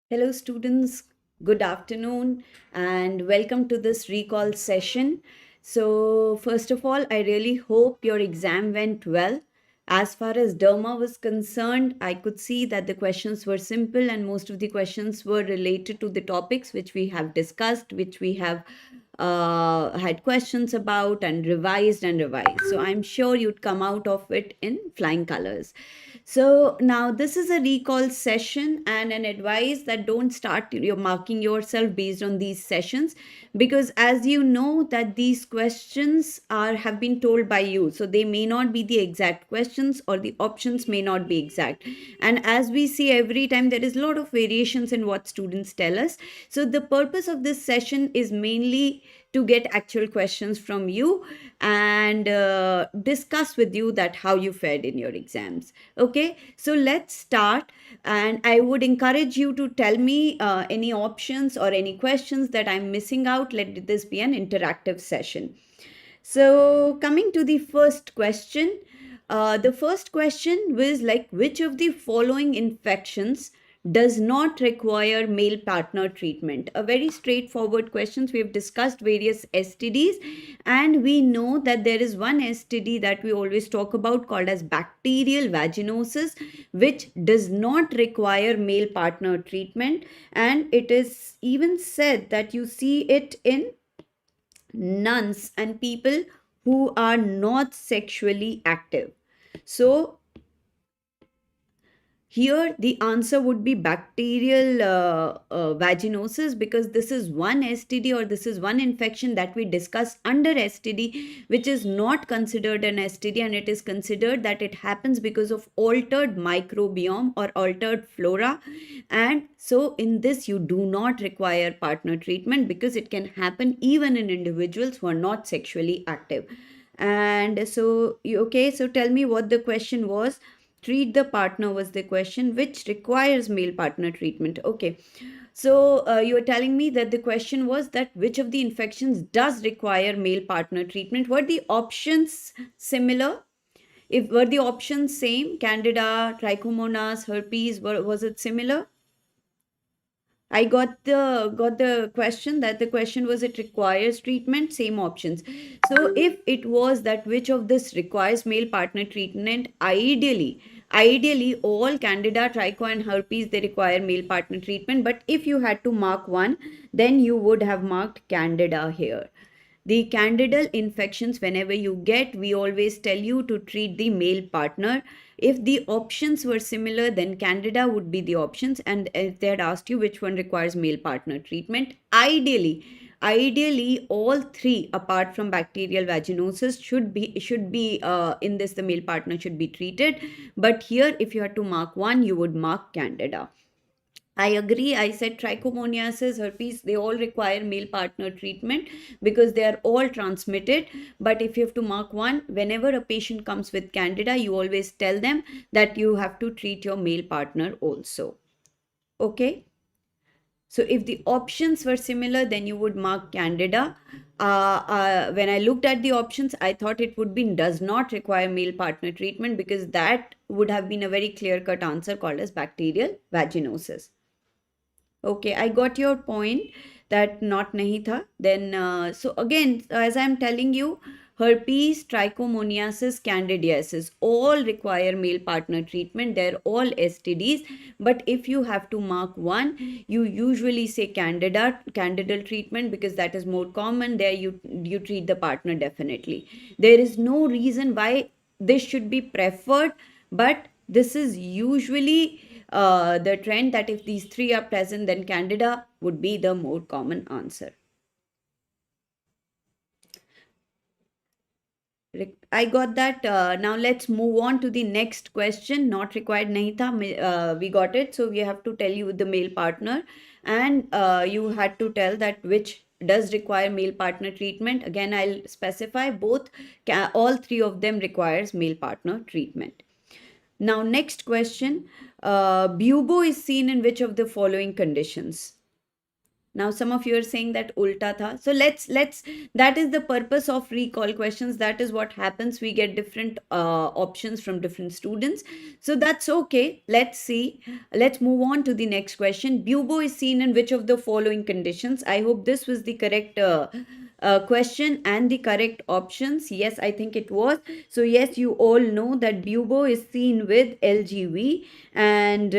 Hello, students. Good afternoon, and welcome to this recall session. So, first of all, I really hope your exam went well. As far as Derma was concerned, I could see that the questions were simple, and most of the questions were related to the topics which we have discussed, which we have had questions about and revised and revised. So, I'm sure you'd come out of it in flying colors. So now this is a recall session and an advice that don't start your marking yourself based on these sessions, because as you know that these questions are have been told by you, so they may not be the exact questions or the options may not be exact. And as we see every time, there is a lot of variations in what students tell us. So the purpose of this session is mainly to get actual questions from you and discuss with you that how you fared in your exams. Okay, so let's start. And I would encourage you to tell me any options or any questions that I'm missing out. Let this be an interactive session. So, coming to the first question, the first question was like, which of the following infections does not require male partner treatment? A very straightforward question. We have discussed various STDs, and we know that there is one STD that we always talk about called as bacterial vaginosis, which does not require male partner treatment. And it is even said that you see it in nuns and people who are not sexually active. So here, the answer would be bacterial vaginosis, because this is one STD or this is one infection that we discuss under STD, which is not considered an STD, and it is considered that it happens because of altered microbiome or altered flora. And so, in this, you do not require partner treatment because it can happen even in individuals who are not sexually active. And so, okay, so tell me what the question was. Treat the partner was the question, which requires male partner treatment. Okay, so you are telling me that the question was that which of the infections does require male partner treatment. Were the options similar? If were the options same, candida, trichomonas, herpes, was it similar? I got the question, that the question was it requires treatment, same options. So if it was that which of this requires male partner treatment, ideally all candida, tricho and herpes, they require male partner treatment. But if you had to mark one, then you would have marked candida here. The candidal infections, whenever you get, we always tell you to treat the male partner. If the options were similar, then candida would be the options. And if they had asked you which one requires male partner treatment, ideally all three apart from bacterial vaginosis should be in this, the male partner should be treated. But here, if you had to mark one, you would mark candida. I agree. I said trichomoniasis, herpes, they all require male partner treatment because they are all transmitted. But if you have to mark one, whenever a patient comes with candida, you always tell them that you have to treat your male partner also. Okay. So if the options were similar, then you would mark candida. When I looked at the options, I thought it would be does not require male partner treatment, because that would have been a very clear-cut answer called as bacterial vaginosis. Okay, I got your point that not nahi tha. Then, so again, as I'm telling you, herpes, trichomoniasis, candidiasis all require male partner treatment. They're all STDs. But if you have to mark one, you usually say candidal treatment, because that is more common. There you treat the partner definitely. There is no reason why this should be preferred, but this is usually the trend, that if these three are present, then candida would be the more common answer. I got that. Now let's move on to the next question. Not required nahi tha. We got it. So we have to tell you the male partner, and you had to tell that which does require male partner treatment. Again, I'll specify both. All three of them requires male partner treatment. Now, next question. Bubo is seen in which of the following conditions? Now some of you are saying that ulta tha. So let's that is the purpose of recall questions. That is what happens. We get different options from different students. So that's okay. Let's see. Let's move on to the next question. Bubo is seen in which of the following conditions? I hope this was the correct question and the correct options. Yes, I think it was. So yes, you all know that bubo is seen with LGV, and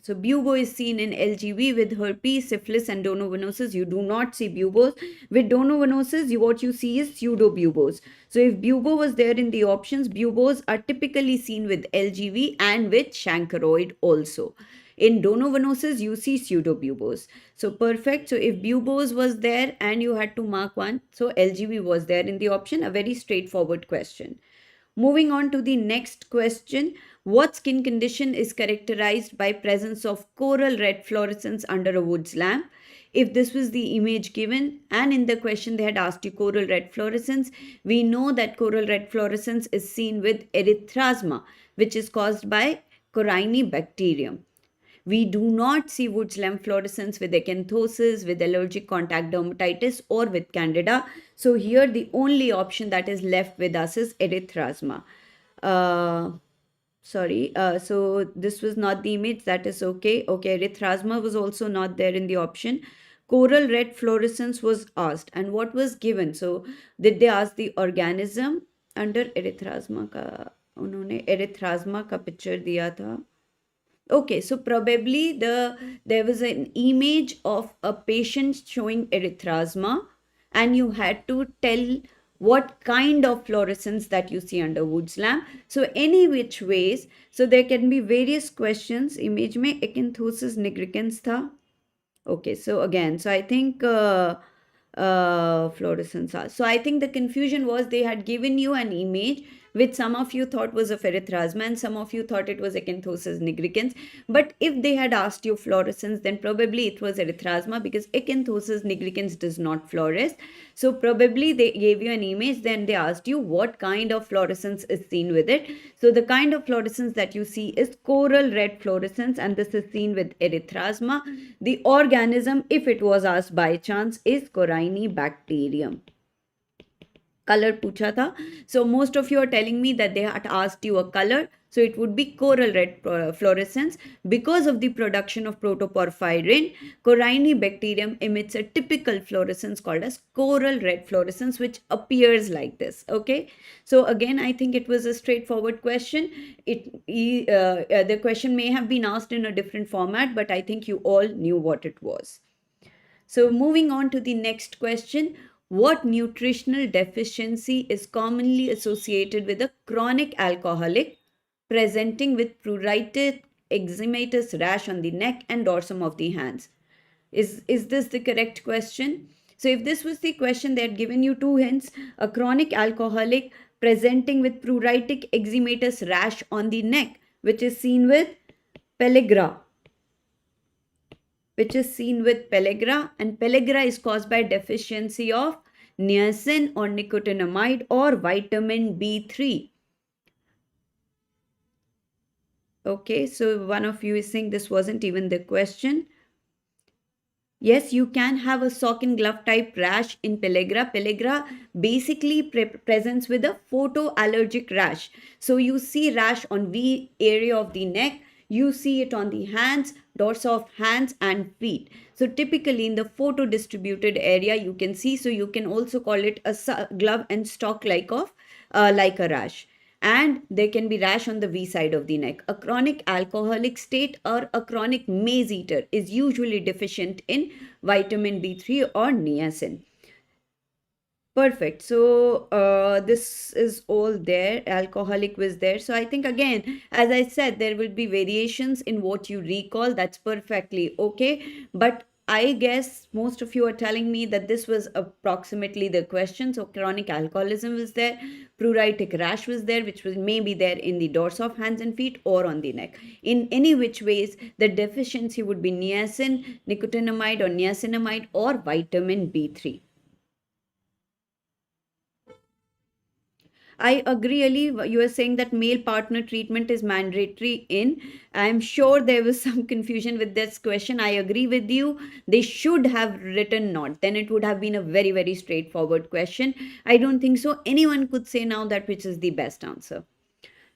so bubo is seen in LGV with herpes, syphilis, and donovanosis. You do not see buboes. With donovanosis, what you see is pseudobuboes. So if bubo was there in the options, buboes are typically seen with LGV and with chancroid also. In donovanosis, you see pseudobuboes. So perfect. So if buboes was there and you had to mark one, so LGV was there in the option. A very straightforward question. Moving on to the next question. What skin condition is characterized by presence of coral red fluorescence under a wood's lamp? If this was the image given and in the question they had asked you coral red fluorescence, we know that coral red fluorescence is seen with erythrasma, which is caused by Corynebacterium. We do not see Wood's lamp fluorescence with acanthosis, with allergic contact dermatitis, or with candida. So here the only option that is left with us is erythrasma. Uh, so this was not the image. That is okay. Okay, erythrasma was also not there in the option. Coral red fluorescence was asked, and what was given? So did they ask the organism under erythrasma का? उन्होंने erythrasma का picture दिया था. Okay, so probably there was an image of a patient showing erythrasma, and you had to tell what kind of fluorescence that you see under Wood's lamp. So any which ways, so there can be various questions. Image में acanthosis nigricans था. Okay, so again, so I think fluorescence. So I think the confusion was they had given you an image which some of you thought was of erythrasma and some of you thought it was acanthosis nigricans. But if they had asked you fluorescence, then probably it was erythrasma because acanthosis nigricans does not fluoresce. So probably they gave you an image, then they asked you what kind of fluorescence is seen with it. So the kind of fluorescence that you see is coral red fluorescence, and this is seen with erythrasma. The organism, if it was asked by chance, is Corynebacterium. Color पूछा था. So most of you are telling me that they had asked you a color. So it would be coral red fluorescence. Because of the production of protoporphyrin, Corynebacterium emits a typical fluorescence called as coral red fluorescence, which appears like this. Okay. So again, I think it was a straightforward question. The question may have been asked in a different format, but I think you all knew what it was. So moving on to the next question. What nutritional deficiency is commonly associated with a chronic alcoholic presenting with pruritic eczematous rash on the neck and dorsum of the hands? Is this the correct question? So if this was the question, they had given you two hints. A chronic alcoholic presenting with pruritic eczematous rash on the neck, which is seen with pellagra, and pellagra is caused by deficiency of niacin or nicotinamide or vitamin B3. Okay, so one of you is saying this wasn't even the question. Yes, you can have a sock and glove type rash in pellagra. Pellagra basically presents with a photoallergic rash. So you see rash on V area of the neck. You see it on the hands, dorsum of hands and feet. So typically in the photo distributed area you can see. So you can also call it a glove and stock like a rash. And there can be rash on the V side of the neck. A chronic alcoholic state or a chronic maize eater is usually deficient in vitamin B3 or niacin. Perfect. So this is all there. Alcoholic was there. So I think again, as I said, there will be variations in what you recall. That's perfectly okay. But I guess most of you are telling me that this was approximately the question. So chronic alcoholism was there. Pruritic rash was there, which was maybe there in the dorsum of hands and feet or on the neck. In any which ways, the deficiency would be niacin, nicotinamide or niacinamide or vitamin B3. I agree, Ali. You are saying that male partner treatment is mandatory in. I'm sure there was some confusion with this question. I agree with you. They should have written not. Then it would have been a very, very straightforward question. I don't think so. Anyone could say now that which is the best answer.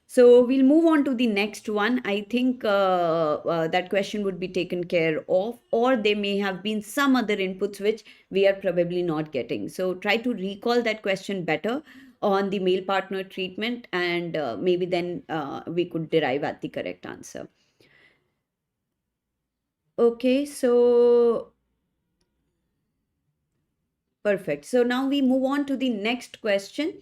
So we'll move on to the next one. I think that question would be taken care of, or there may have been some other inputs which we are probably not getting. So try to recall that question better on the male partner treatment, and maybe then we could derive at the correct answer. Okay, so perfect. So now we move on to the next question.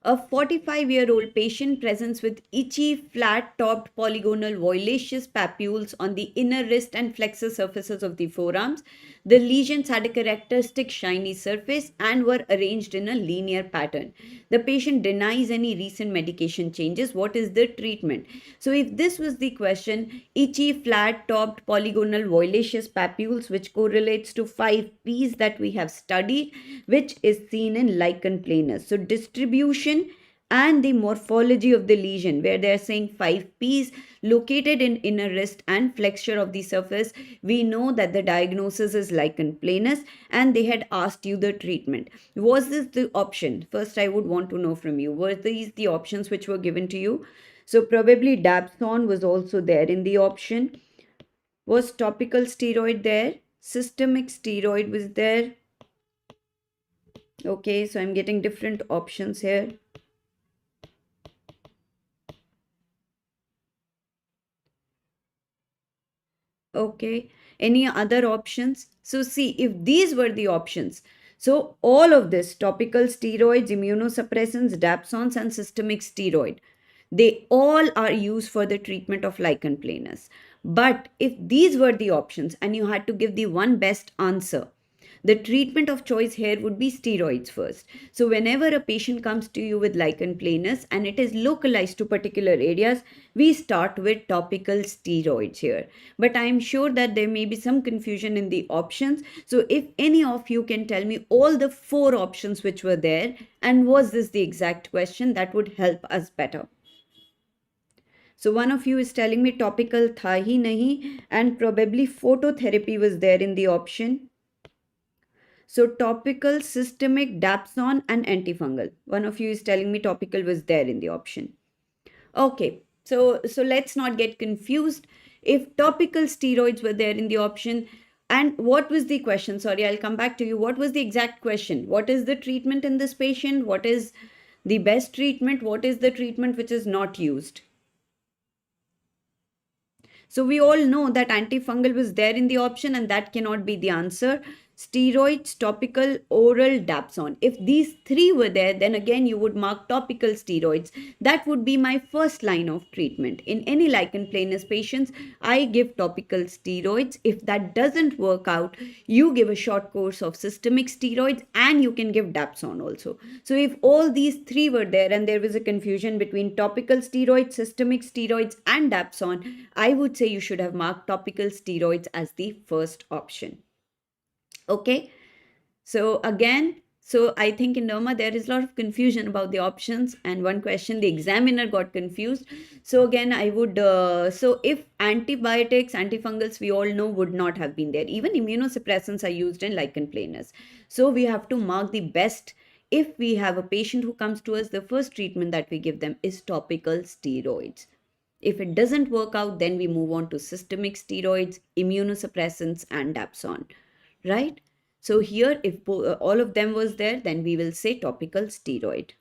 A 45-year-old patient presents with itchy, flat-topped polygonal violaceous papules on the inner wrist and flexor surfaces of the forearms. The lesions had a characteristic shiny surface and were arranged in a linear pattern. The patient denies any recent medication changes. What is the treatment? So if this was the question, itchy, flat-topped polygonal violaceous papules, which correlates to 5 Ps that we have studied, which is seen in lichen planus. So distribution and the morphology of the lesion, where they are saying 5 Ps located in inner wrist and flexure of the surface, we know that the diagnosis is lichen planus, and they had asked you the treatment. Was this the option? First, I would want to know from you, were these the options which were given to you? So probably Dapsone was also there in the option. Was topical steroid there? Systemic steroid was there? Okay, so I'm getting different options here. Okay, any other options? So see, if these were the options, so all of this, topical steroids, immunosuppressants, dapsons, and systemic steroid, they all are used for the treatment of lichen planus. But if these were the options and you had to give the one best answer, the treatment of choice here would be steroids first. So whenever a patient comes to you with lichen planus and it is localized to particular areas, we start with topical steroids here. But I am sure that there may be some confusion in the options. So if any of you can tell me all the 4 options which were there, and was this the exact question, that would help us better. So one of you is telling me topical tha hi nahi, and probably phototherapy was there in the option. So topical, systemic, dapsone, and antifungal. One of you is telling me topical was there in the option. Okay, so let's not get confused. If topical steroids were there in the option, and what was the question? Sorry, I'll come back to you. What was the exact question? What is the treatment in this patient? What is the best treatment? What is the treatment which is not used? So we all know that antifungal was there in the option, and that cannot be the answer. Steroids, topical, oral, dapsone. If these 3 were there, then again you would mark topical steroids. That would be my first line of treatment. In any lichen planus patients, I give topical steroids. If that doesn't work out, you give a short course of systemic steroids, and you can give dapsone also. So if all these 3 were there and there was a confusion between topical steroids, systemic steroids, and dapsone, I would say you should have marked topical steroids as the first option. Okay, so again, so I think in derma there is a lot of confusion about the options, and one question the examiner got confused. So again, I would, so if antibiotics, antifungals, we all know would not have been there. Even immunosuppressants are used in lichen planus. So we have to mark the best. If we have a patient who comes to us, the first treatment that we give them is topical steroids. If it doesn't work out, then we move on to systemic steroids, immunosuppressants, and dapsone, right? So here, if all of them was there, then we will say topical steroid.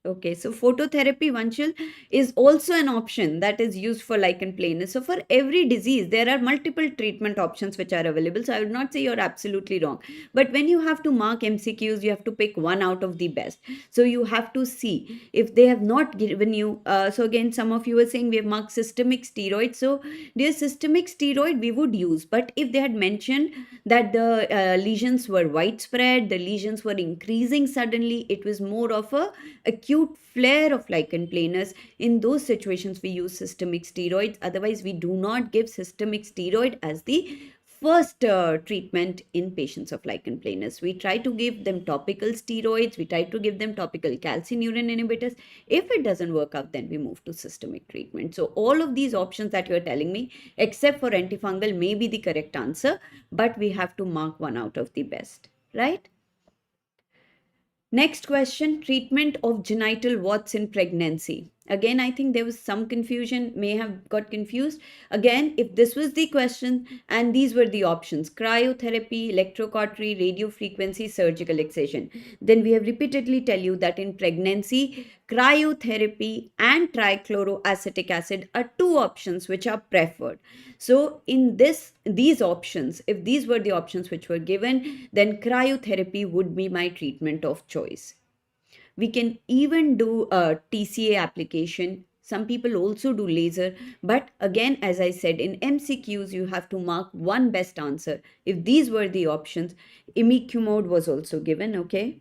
Okay, so phototherapy, Vanchal, is also an option that is used for lichen planus. So for every disease, there are multiple treatment options which are available. So I would not say you're absolutely wrong. But when you have to mark MCQs, you have to pick one out of the best. So you have to see if they have not given you. So again, some of you were saying we have marked systemic steroid. So their systemic steroid we would use. But if they had mentioned that the lesions were widespread, the lesions were increasing suddenly, it was more of a acute flare of lichen planus, in those situations we use systemic steroids. Otherwise we do not give systemic steroid as the first treatment in patients of lichen planus. We try to give them topical steroids, we try to give them topical calcineurin inhibitors. If it doesn't work out, then we move to systemic treatment. So all of these options that you're telling me, except for antifungal, may be the correct answer, but we have to mark one out of the best, right? Next question, treatment of genital warts in pregnancy. Again, I think there was some confusion, may have got confused. Again, if this was the question and these were the options, cryotherapy, electrocautery, radiofrequency, surgical excision, then we have repeatedly tell you that in pregnancy, cryotherapy and trichloroacetic acid are two options which are preferred. So in these options, if these were the options which were given, then cryotherapy would be my treatment of choice. We can even do a TCA application. Some people also do laser, but again, as I said, in MCQs, you have to mark one best answer. If these were the options, imiquimod was also given, okay?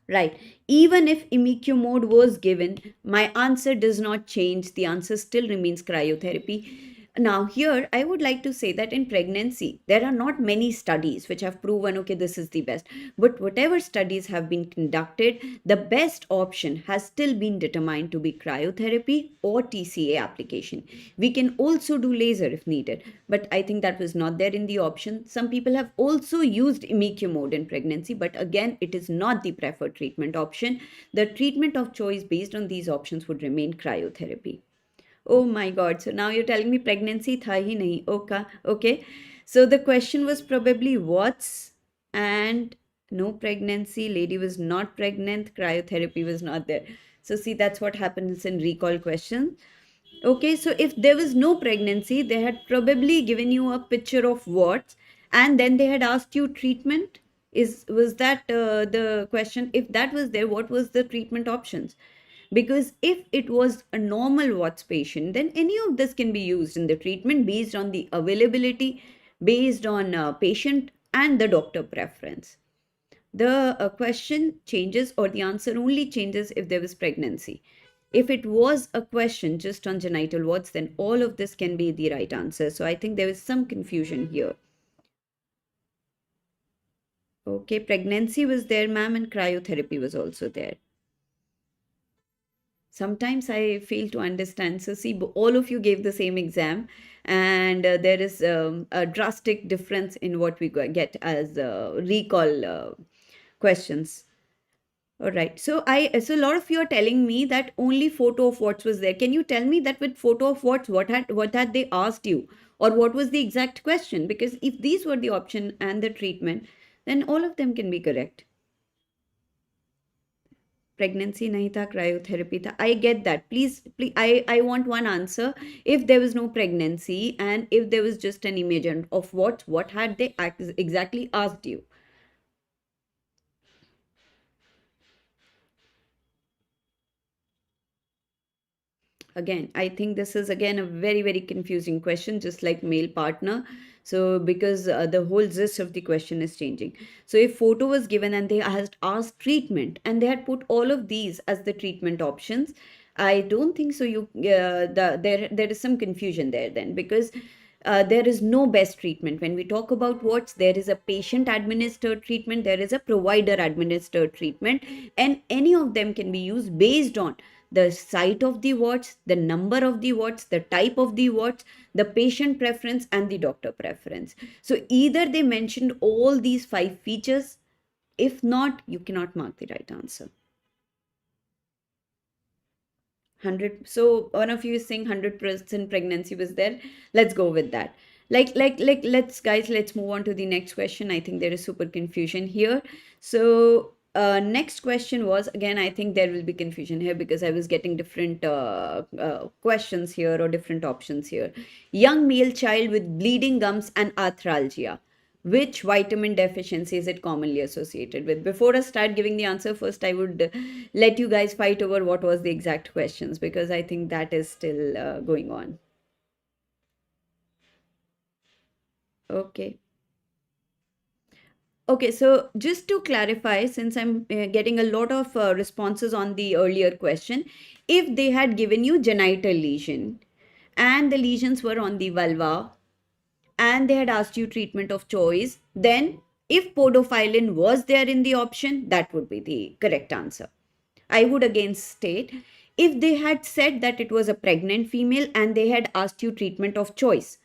Right. Even if imiquimod was given, my answer does not change. The answer still remains cryotherapy. Now, here I would like to say that in pregnancy, there are not many studies which have proven, okay, this is the best. But whatever studies have been conducted, the best option has still been determined to be cryotherapy or TCA application. We can also do laser if needed, but I think that was not there in the option. Some people have also used imiquimod in pregnancy, but again, it is not the preferred treatment option. The treatment of choice based on these options would remain cryotherapy. Oh my God. So now you're telling me pregnancy tha hi nahi. Okay. Okay. So the question was probably what's and no pregnancy. Lady was not pregnant. Cryotherapy was not there. So see, that's what happens in recall questions. Okay. So if there was no pregnancy, they had probably given you a picture of warts and then they had asked you treatment. Was that the question? If that was there, what was the treatment options? Because if it was a normal Watts patient, then any of this can be used in the treatment based on the availability, based on patient and the doctor preference. The question changes or the answer only changes if there was pregnancy. If it was a question just on genital warts, then all of this can be the right answer. So I think there is some confusion here. Okay, pregnancy was there, ma'am, and cryotherapy was also there. Sometimes I fail to understand. So, see, all of you gave the same exam, and there is a drastic difference in what we get as recall questions. All right. So a lot of you are telling me that only photo of what was there. Can you tell me that with photo of what had they asked you, or what was the exact question? Because if these were the option and the treatment, then all of them can be correct. Pregnancy nahi tha, cryotherapy tha. I get that. Please, I want one answer. If there was no pregnancy and if there was just an image of what had they exactly asked you? Again, I think this is again a very, very confusing question, just like male partner. So because the whole gist of the question is changing. So if photo was given and they asked treatment and they had put all of these as the treatment options, I don't think so. There is some confusion there then, because there is no best treatment. When we talk about warts, there is a patient administered treatment, there is a provider administered treatment, and any of them can be used based on the site of the warts, the number of the warts, the type of the warts, the patient preference, and the doctor preference. So either they mentioned all these five features. If not, you cannot mark the right answer. 100. So one of you is saying 100% pregnancy was there. Let's go with that. Let's move on to the next question. I think there is super confusion here. So next question was, again, I think there will be confusion here because I was getting different questions here or different options here. Young male child with bleeding gums and arthralgia. Which vitamin deficiency is it commonly associated with? Before I start giving the answer, first I would let you guys fight over what was the exact questions, because I think that is still going on. Okay. Okay, so just to clarify, since I'm getting a lot of responses on the earlier question, if they had given you genital lesion and the lesions were on the vulva, and they had asked you treatment of choice, then if podophyllin was there in the option, that would be the correct answer. I would again state, if they had said that it was a pregnant female and they had asked you treatment of choice,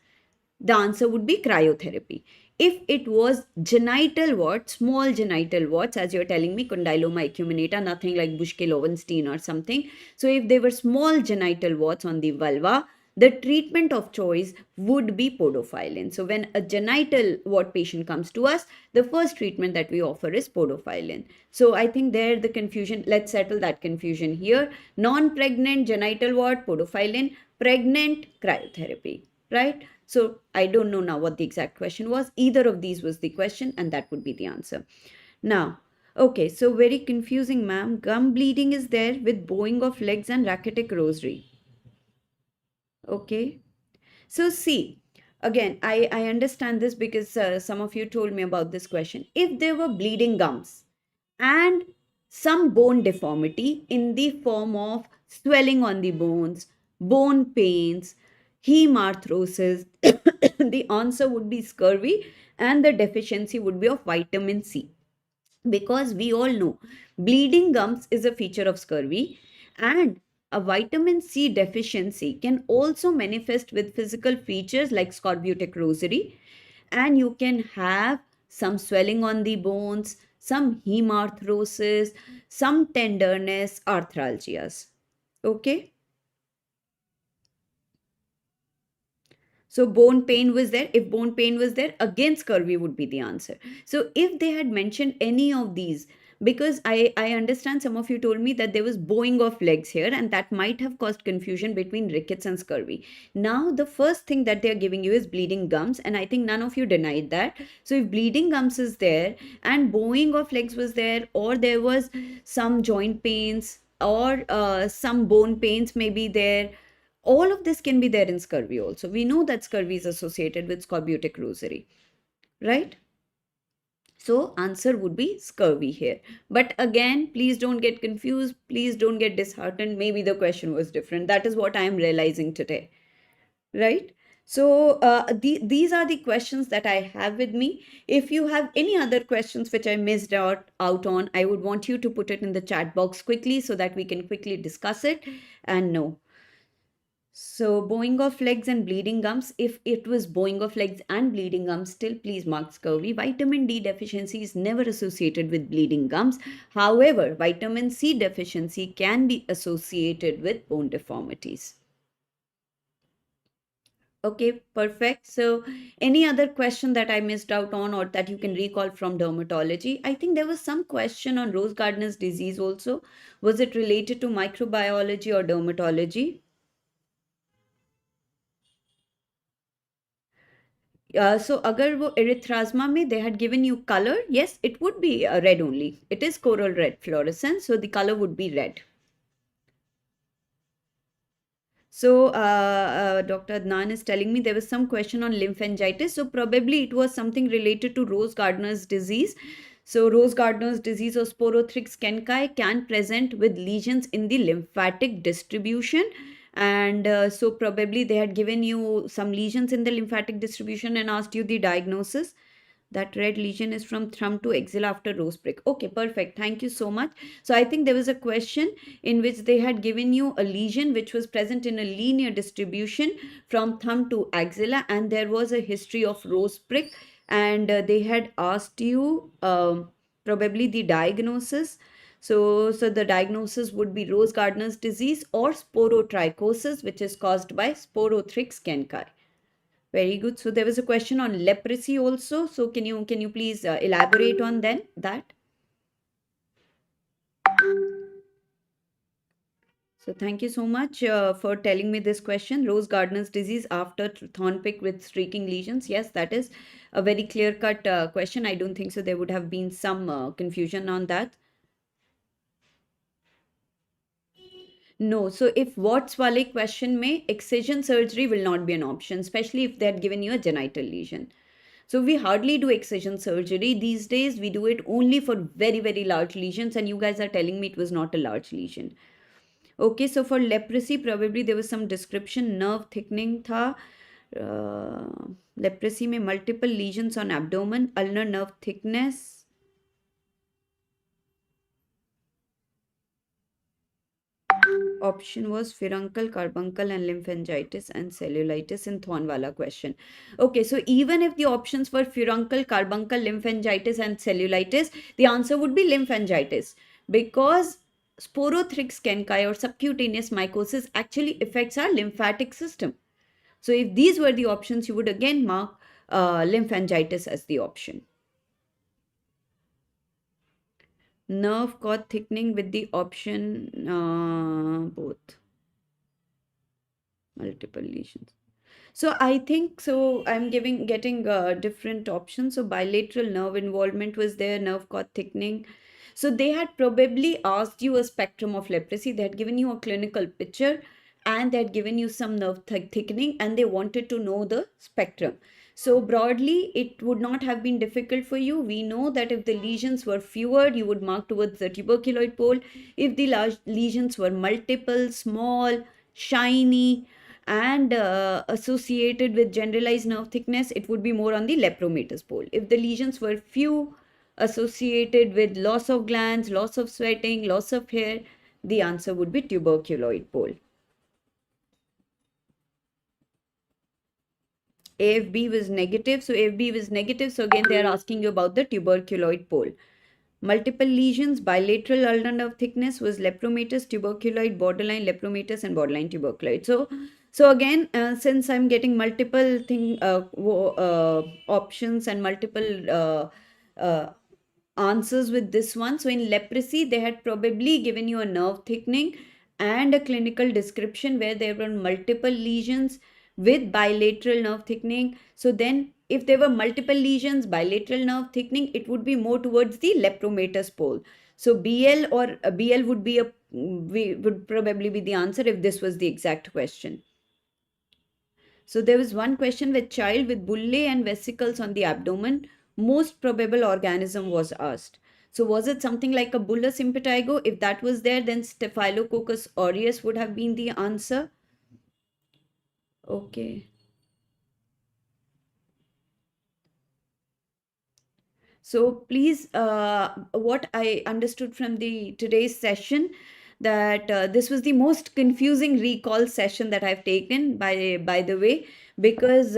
the answer would be cryotherapy. If it was genital warts, small genital warts, as you're telling me, condyloma acuminata, nothing like Bushke-Lowenstein or something. So if they were small genital warts on the vulva, the treatment of choice would be podophyllin. So when a genital wart patient comes to us, the first treatment that we offer is podophyllin. So I think there the confusion, let's settle that confusion here. Non-pregnant genital wart, podophyllin; pregnant, cryotherapy, right? So I don't know now what the exact question was. Either of these was the question, and that would be the answer. Now, okay, so very confusing, ma'am. Gum bleeding is there with bowing of legs and rachitic rosary. Okay. So see, again, I understand this because some of you told me about this question. If there were bleeding gums and some bone deformity in the form of swelling on the bones, bone pains, hemarthrosis, the answer would be scurvy and the deficiency would be of vitamin C, because we all know bleeding gums is a feature of scurvy, and a vitamin C deficiency can also manifest with physical features like scorbutic rosary, and you can have some swelling on the bones, some hemarthrosis, some tenderness, arthralgias. Okay. So bone pain was there. If bone pain was there, again scurvy would be the answer. So if they had mentioned any of these, because I understand some of you told me that there was bowing of legs here, and that might have caused confusion between rickets and scurvy. Now the first thing that they are giving you is bleeding gums, and I think none of you denied that. So if bleeding gums is there and bowing of legs was there, or there was some joint pains, or some bone pains may be there, all of this can be there in scurvy also. We know that scurvy is associated with scorbutic rosary, right? So answer would be scurvy here. But again, please don't get confused. Please don't get disheartened. Maybe the question was different. That is what I am realizing today, right? So these are the questions that I have with me. If you have any other questions which I missed out on, I would want you to put it in the chat box quickly so that we can quickly discuss it and know. So bowing of legs and bleeding gums, if it was bowing of legs and bleeding gums, still please mark scurvy. Vitamin D deficiency is never associated with bleeding gums. However, vitamin C deficiency can be associated with bone deformities. Okay, perfect. So any other question that I missed out on or that you can recall from dermatology? I think there was some question on Rose Gardner's disease also. Was it related to microbiology or dermatology? So अगर वो erythrasma में they had given you color, yes, it would be red only. It is coral red fluorescence, so the color would be red. So Dr. Adnan is telling me there was some question on lymphangitis. So probably it was something related to Rose Gardner's disease. So Rose Gardner's disease or sporothrix kenkai can present with lesions in the lymphatic distribution. And so probably they had given you some lesions in the lymphatic distribution and asked you the diagnosis. That red lesion is from thumb to axilla after rose prick. Okay, perfect. Thank you so much. So I think there was a question in which they had given you a lesion which was present in a linear distribution from thumb to axilla, and there was a history of rose prick, and they had asked you probably the diagnosis. So the diagnosis would be Rose Gardner's disease or sporotrichosis, which is caused by Sporothrix kenkai. Very good. So there was a question on leprosy also. So can you please elaborate on then that? So thank you so much for telling me this question. Rose Gardner's disease after thornpick with streaking lesions. Yes, that is a very clear-cut question. I don't think so. There would have been some confusion on that. No. So if what's wale question may excision surgery will not be an option, especially if they had given you a genital lesion. So we hardly do excision surgery these days. We do it only for very, very large lesions, and you guys are telling me it was not a large lesion. Okay, so for leprosy, probably there was some description, nerve thickening tha. Leprosy में multiple lesions on abdomen, ulnar nerve thickness. Option was furuncle, carbuncle, and lymphangitis and cellulitis in Thornwala question. Okay, so even if the options were furuncle, carbuncle, lymphangitis, and cellulitis, the answer would be lymphangitis because sporothrix kenkai or subcutaneous mycosis actually affects our lymphatic system. So if these were the options, you would again mark lymphangitis as the option. Nerve cord thickening with the option both. Multiple lesions. So I think so. I'm getting different options. So bilateral nerve involvement was there, nerve cord thickening. So they had probably asked you a spectrum of leprosy. They had given you a clinical picture, and they had given you some nerve thickening, and they wanted to know the spectrum. So broadly, it would not have been difficult for you. We know that if the lesions were fewer, you would mark towards the tuberculoid pole. If the large lesions were multiple, small, shiny, and associated with generalized nerve thickness, it would be more on the lepromatous pole. If the lesions were few, associated with loss of glands, loss of sweating, loss of hair, the answer would be tuberculoid pole. AFB was negative. So AFB was negative. So again, they are asking you about the tuberculoid pole. Multiple lesions, bilateral ulnar nerve thickness was lepromatous, tuberculoid, borderline lepromatous, and borderline tuberculoid. So again, since I'm getting multiple options and multiple answers with this one, so in leprosy, they had probably given you a nerve thickening and a clinical description where there were multiple lesions with bilateral nerve thickening. So then if there were multiple lesions, bilateral nerve thickening, it would be more towards the lepromatous pole. So BL or BL would be would probably be the answer if this was the exact question. So there was one question with child with bullae and vesicles on the abdomen. Most probable organism was asked. So was it something like a bullous impetigo? If that was there, then Staphylococcus aureus would have been the answer. Okay. So please, what I understood from the today's session, that this was the most confusing recall session that I've taken. By the way, because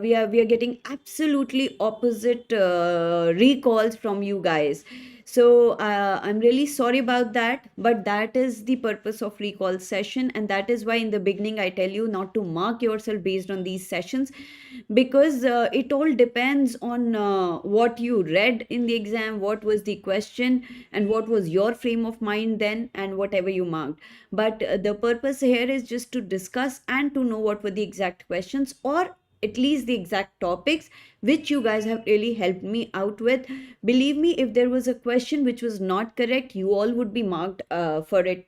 we are getting absolutely opposite recalls from you guys. So I'm really sorry about that, but that is the purpose of recall session, and that is why in the beginning I tell you not to mark yourself based on these sessions, because it all depends on what you read in the exam, what was the question, and what was your frame of mind then, and whatever you marked. But the purpose here is just to discuss and to know what were the exact questions, or at least the exact topics, which you guys have really helped me out with. Believe me, if there was a question which was not correct, you all would be marked for it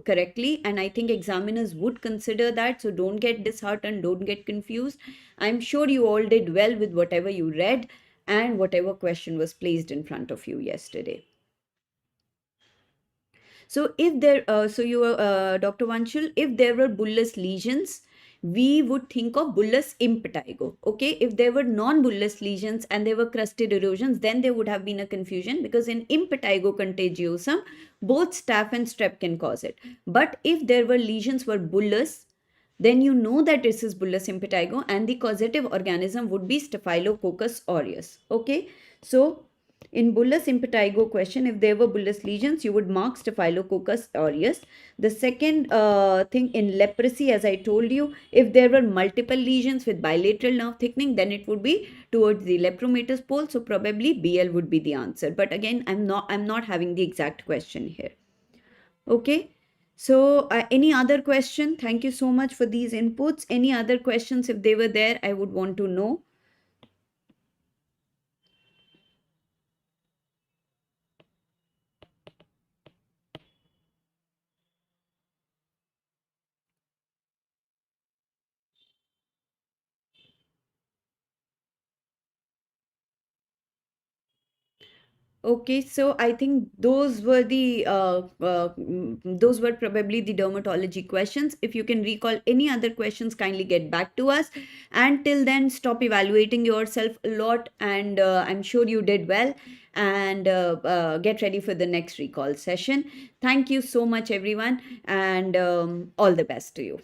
correctly, and I think examiners would consider that. So don't get disheartened, don't get confused. I'm sure you all did well with whatever you read and whatever question was placed in front of you yesterday. So if there, Dr. Vanshul, if there were bullous lesions, we would think of bullous impetigo. Okay, if there were non-bullous lesions and there were crusted erosions, then there would have been a confusion, because in impetigo contagiosum, both staph and strep can cause it. But if there were lesions were bullous, then you know that this is bullous impetigo, and the causative organism would be Staphylococcus aureus. Okay, so in bullous impetigo question, if there were bullous lesions, you would mark Staphylococcus aureus. The second thing in leprosy, as I told you, if there were multiple lesions with bilateral nerve thickening, then it would be towards the lepromatous pole. So probably BL would be the answer. But again, I'm not having the exact question here. Okay. So any other question? Thank you so much for these inputs. Any other questions, if they were there, I would want to know. Okay, so I think those were probably the dermatology questions. If you can recall any other questions, kindly get back to us. Until then, stop evaluating yourself a lot, and I'm sure you did well. And get ready for the next recall session. Thank you so much, everyone, and all the best to you.